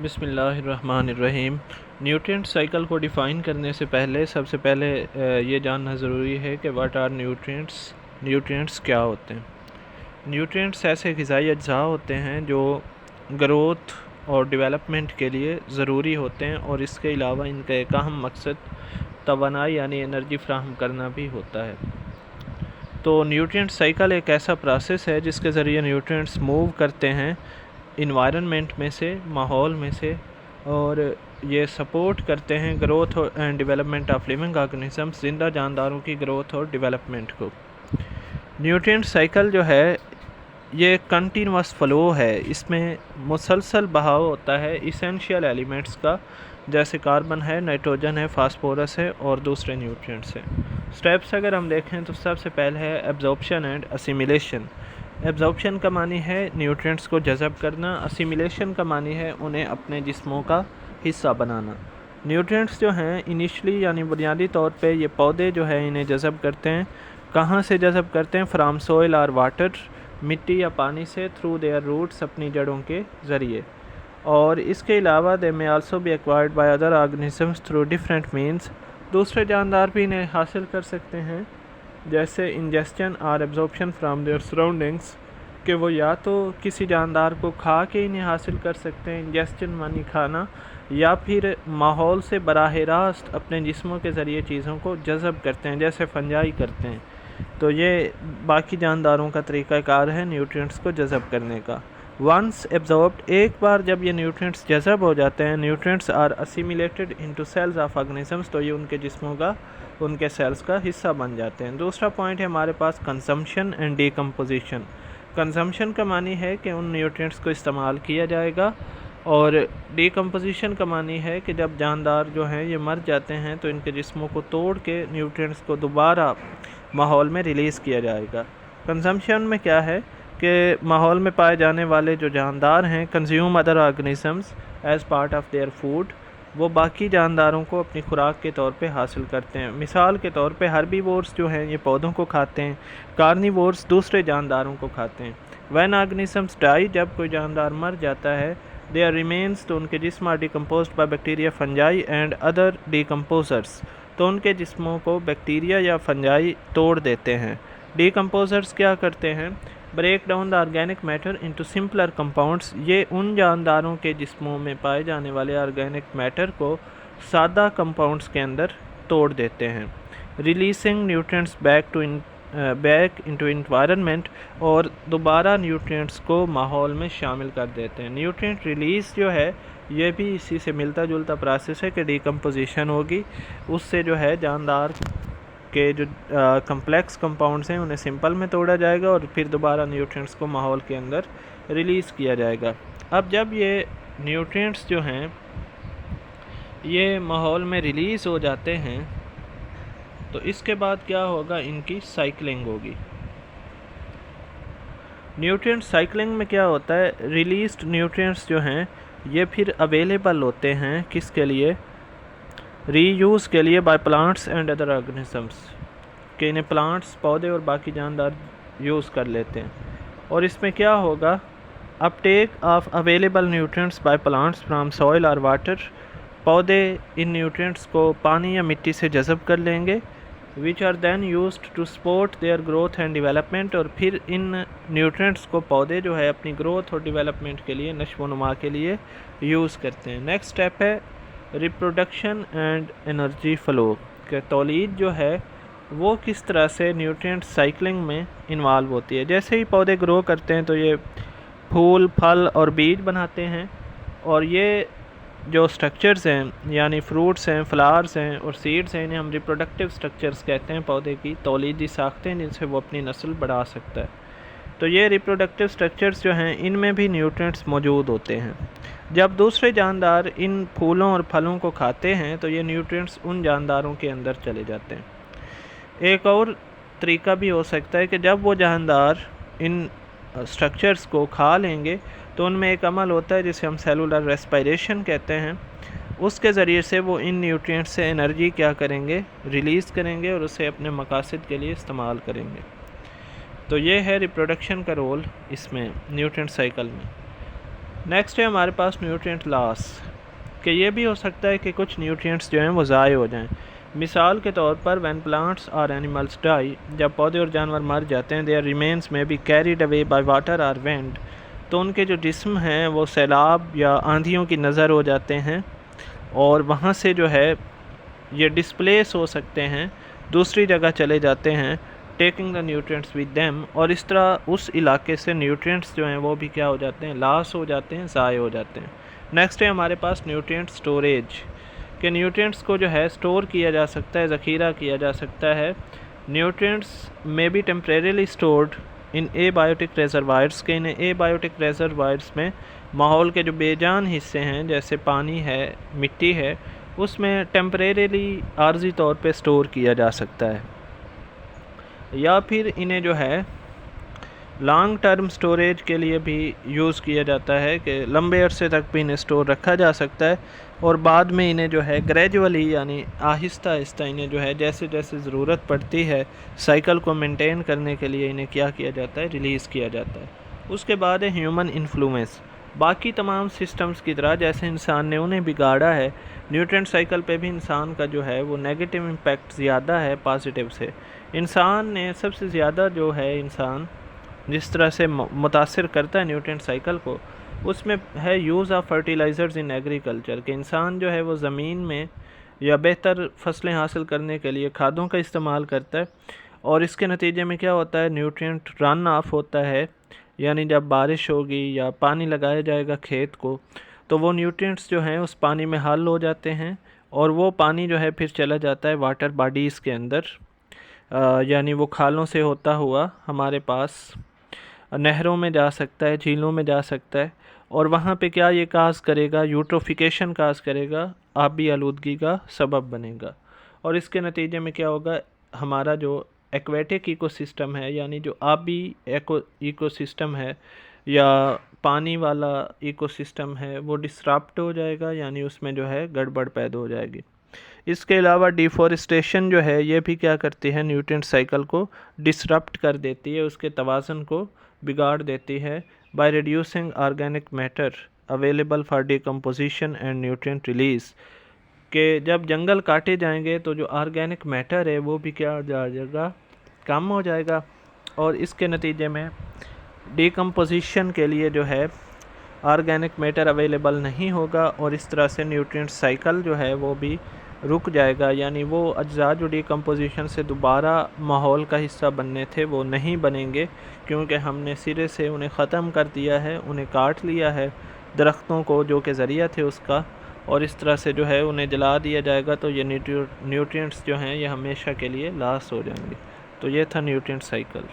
बिस्मिल्लाहिर्रहमानिर्रहीम। Nutrient cycle को define करने से पहले सबसे पहले ये जानना ज़रूरी है कि व्हाट आर न्यूट्रिएंट्स क्या होते हैं। न्यूट्रिएंट्स ऐसे ग़िज़ाई अज्जा होते हैं जो ग्रोथ और डेवलपमेंट के लिए ज़रूरी होते हैं, और इसके अलावा इनका एक अहम मकसद तवानाई यानी एनर्जी फ़राहम करना भी होता है। तो न्यूट्रिएंट साइकिल एक ऐसा प्रोसेस है जिसके ज़रिए न्यूट्रिएंट्स मूव करते हैं इन्वायरमेंट में से, माहौल में से, और ये सपोर्ट करते हैं growth and development of living organisms, जिंदा जानदारों की ग्रोथ और डेवलपमेंट को। न्यूट्रिएंट साइकिल जो है ये कंटिन्यूअस फ़्लो है, इसमें मुसलसल बहाव होता है इसेंशियल एलिमेंट्स का, जैसे कार्बन है, नाइट्रोजन है, फास्फोरस है और दूसरे न्यूट्रिएंट्स हैं। स्टेप्स अगर हम देखें तो सबसे पहले है एब्जॉर्प्शन एंड असिमिलेशन। एब्जॉर्प्शन का मानी है न्यूट्रिएंट्स को जज़ब करना, असिमिलेशन का मानी है उन्हें अपने जिस्मों का हिस्सा बनाना। न्यूट्रिएंट्स जो हैं इनिशली यानी बुनियादी तौर पे ये पौधे जो है इन्हें जज़ब करते हैं। कहाँ से जज़ब करते हैं? फ्राम सोइल और वाटर, मिट्टी या पानी से, थ्रू देयर रूट्स, अपनी जड़ों के ज़रिए। और इसके अलावा दे में also be acquired by other organisms through different means. दूसरे जानदार भी इन्हें हासिल कर सकते हैं, जैसे इंजेस्शन और एब्जॉर्प्शन फ्राम देयर सराउंडिंग्स, कि वो या तो किसी जानदार को खा के इन्हें हासिल कर सकते हैं, इंजेस्शन मानी खाना, या फिर माहौल से बराह रास्त अपने जिस्मों के ज़रिए चीज़ों को जज़ब करते हैं, जैसे फंजाई करते हैं। तो ये बाकी जानदारों का तरीक़ाकार है न्यूट्रिएंट्स को जज़ब करने का। वंस एब्जॉर्ब्ड, एक बार जब ये न्यूट्रिएंट्स जज़ब हो जाते हैं, nutrients are assimilated into cells of organisms, तो ये उनके जिस्मों का, उनके सेल्स का हिस्सा बन जाते हैं। दूसरा पॉइंट है हमारे पास कंजम्पशन एंड डीकम्पोजिशन। कंजम्पशन का मानी है कि उन न्यूट्रिएंट्स को इस्तेमाल किया जाएगा, और डीकम्पोजिशन का मानी है कि जब जानदार जो हैं ये मर जाते हैं तो इनके जिस्मों को तोड़ के न्यूट्रिएंट्स को दोबारा माहौल में रिलीज़ किया जाएगा। कंजम्पशन में क्या है कि माहौल में पाए जाने वाले जो जानदार हैं consume other organisms as part of their food, वो बाकी जानदारों को अपनी खुराक के तौर पे हासिल करते हैं। मिसाल के तौर पे हर्बीवोर्स जो हैं ये पौधों को खाते हैं, कार्निवोर्स दूसरे जानदारों को खाते हैं। व्हेन ऑर्गेनिजम्स डाई, जब कोई जानदार मर जाता है, देयर रिमेन्स, तो उनके जिस्म are decomposed by bacteria, fungi and other decomposers, तो उनके जिस्मों को बैक्टीरिया या फंजाई तोड़ देते हैं। डिकम्पोजर्स क्या करते हैं? Break down the organic matter into simpler compounds, ये उन जानदारों के जिस्मों में पाए जाने वाले ऑर्गेनिक मैटर को सादा कंपाउंड्स के अंदर तोड़ देते हैं। Releasing nutrients back into environment, और दोबारा न्यूट्रिएंट्स को माहौल में शामिल कर देते हैं। न्यूट्रिएंट रिलीज़ जो है ये भी इसी से मिलता जुलता प्रोसेस है कि डिकम्पोजिशन होगी, उससे जो है जानदार के जो कम्प्लेक्स कंपाउंड्स हैं उन्हें सिंपल में तोड़ा जाएगा और फिर दोबारा न्यूट्रिएंट्स को माहौल के अंदर रिलीज़ किया जाएगा। अब जब ये न्यूट्रिएंट्स जो हैं ये माहौल में रिलीज़ हो जाते हैं तो इसके बाद क्या होगा? इनकी साइकिलिंग होगी। न्यूट्रिएंट साइकिलिंग में क्या होता है? रिलीज्ड न्यूट्रिएंट्स जो हैं ये फिर अवेलेबल होते हैं किसके लिए? रीयूज़ के लिए by plants and other organisms, कि इन्हें प्लांट्स, पौधे और बाकी जानदार यूज़ कर लेते हैं। और इसमें क्या होगा? Uptake of available nutrients by plants from soil और वाटर, पौधे इन न्यूट्रिएंट्स को पानी या मिट्टी से जज़ब कर लेंगे, which are then used to support their growth and development, और फिर इन न्यूट्रिएंट्स को पौधे जो है अपनी ग्रोथ और डेवलपमेंट के लिए, नश्व व नुमा के लिए यूज़ करते हैं। नेक्स्ट स्टेप है रिप्रोडक्शन एंड एनर्जी फ़्लो, के तौलीद जो है वो किस तरह से न्यूट्रिएंट साइकिलिंग में इन्वॉल्व होती है। जैसे ही पौधे ग्रो करते हैं तो ये फूल, फल और बीज बनाते हैं, और ये जो स्ट्रक्चर्स हैं यानी फ्रूट्स हैं, फ्लावर्स हैं और सीड्स हैं, इन्हें हम रिप्रोडक्टिव स्ट्रक्चर्स कहते हैं। पौधे की तौलीदी साख्तें जिनसे वो अपनी नस्ल बढ़ा सकता है। तो ये रिप्रोडक्टिव स्ट्रक्चर्स जो हैं इनमें भी न्यूट्रिएंट्स मौजूद होते हैं। जब दूसरे जानदार इन फूलों और फलों को खाते हैं तो ये न्यूट्रिएंट्स उन जानदारों के अंदर चले जाते हैं। एक और तरीका भी हो सकता है कि जब वो जानदार इन स्ट्रक्चर्स को खा लेंगे तो उनमें एक अमल होता है जिसे हम सेलुलर रेस्पिरेशन कहते हैं, उसके ज़रिए से वो इन न्यूट्रिएंट्स से एनर्जी क्या करेंगे? रिलीज़ करेंगे और उसे अपने मकासद के लिए इस्तेमाल करेंगे। तो ये है रिप्रोडक्शन का रोल इसमें न्यूट्रिएंट साइकिल में। नेक्स्ट है हमारे पास न्यूट्रिएंट लॉस, कि ये भी हो सकता है कि कुछ न्यूट्रिएंट्स जो हैं वो ज़ाय हो जाएं। मिसाल के तौर पर व्हेन प्लांट्स और एनिमल्स डाई, जब पौधे और जानवर मर जाते हैं, देयर रिमेन्स में be carried away by water और विंड, तो उनके जो जिस्म हैं वो सैलाब या आंधियों की नज़र हो जाते हैं और वहाँ से जो है ये डिस्प्लेस हो सकते हैं, दूसरी जगह चले जाते हैं, taking the nutrients with them, और इस तरह उस इलाके से न्यूट्रिएंट्स जो हैं वो भी क्या हो जाते हैं, लॉस हो जाते हैं, ज़ाय हो जाते हैं। नेक्स्ट है हमारे पास न्यूट्रिएंट स्टोरेज, कि न्यूट्रिएंट्स को जो है स्टोर किया जा सकता है, ज़ख़ीरा किया जा सकता है। Nutrients may be temporarily stored in abiotic reservoirs, के इन एबायोटिक रिजर्वायर्स में माहौल के जो बेजान हिस्से हैं जैसे पानी है, मिट्टी है, उसमें टेम्परेरीली आर्जी तौर पे स्टोर किया जा सकता है। या फिर इन्हें जो है लॉन्ग टर्म स्टोरेज के लिए भी यूज़ किया जाता है, कि लंबे अरसे तक भी इन्हें स्टोर रखा जा सकता है और बाद में इन्हें जो है ग्रेजुअली यानी आहिस्ता आहिस्ता इन्हें जो है जैसे जैसे ज़रूरत पड़ती है साइकिल को मेंटेन करने के लिए इन्हें क्या किया जाता है, रिलीज़ किया जाता है। उसके बाद है ह्यूमन इन्फ्लुएंस, बाकी तमाम सिस्टम्स की तरह जैसे इंसान ने उन्हें बिगाड़ा है, न्यूट्रिएंट साइकिल पे भी इंसान का जो है वो नेगेटिव इम्पैक्ट ज़्यादा है पॉजिटिव से। इंसान ने सबसे ज़्यादा जो है इंसान जिस तरह से मुतासिर करता है न्यूट्रिएंट साइकिल को, उसमें है use of fertilisers in agriculture, के इंसान जो है वो ज़मीन में या बेहतर फसलें हासिल करने के लिए खादों का इस्तेमाल करता है और इसके नतीजे में क्या होता है, न्यूट्रिएंट रन ऑफ होता है, यानी जब बारिश होगी या पानी लगाया जाएगा खेत को तो वो न्यूट्रिएंट्स जो हैं उस पानी में हल हो जाते हैं और वो पानी जो है फिर चला जाता है वाटर बॉडीज़ के अंदर, यानी वो खालों से होता हुआ हमारे पास नहरों में जा सकता है, झीलों में जा सकता है और वहाँ पे क्या ये काज़ करेगा, यूट्रोफिकेशन काज़ करेगा, आबी आलूदगी का सबब बनेगा और इसके नतीजे में क्या होगा, हमारा जो एक्वेटिक इकोसिस्टम है यानी जो आबी इकोसिस्टम है या पानी वाला इकोसिस्टम है वो डिसरप्ट हो जाएगा, यानी उसमें जो है गड़बड़ पैदा हो जाएगी। इसके अलावा डिफॉरेस्टेशन जो है ये भी क्या करती है, न्यूट्रिएंट साइकिल को डिसरप्ट कर देती है, उसके तवाज़ुन को बिगाड़ देती है by reducing organic matter available for decomposition and nutrient release, के जब जंगल काटे जाएंगे तो जो ऑर्गेनिक मैटर है वो भी क्या हो जाएगा, कम हो जाएगा और इसके नतीजे में डिकम्पोजिशन के लिए जो है ऑर्गेनिक मैटर अवेलेबल नहीं होगा और इस तरह से न्यूट्रिएंट साइकिल जो है वो भी रुक जाएगा, यानी वो अज्जा जो डिकम्पोजिशन से दोबारा माहौल का हिस्सा बनने थे वो नहीं बनेंगे क्योंकि हमने सिरे से उन्हें ख़त्म कर दिया है, उन्हें काट लिया है दरख्तों को जो कि ज़रिया थे उसका, और इस तरह से जो है उन्हें जला दिया जाएगा तो ये न्यूट्रिएंट्स जो हैं ये हमेशा के लिए लॉस हो जाएंगे। तो ये था न्यूट्रिएंट साइकिल।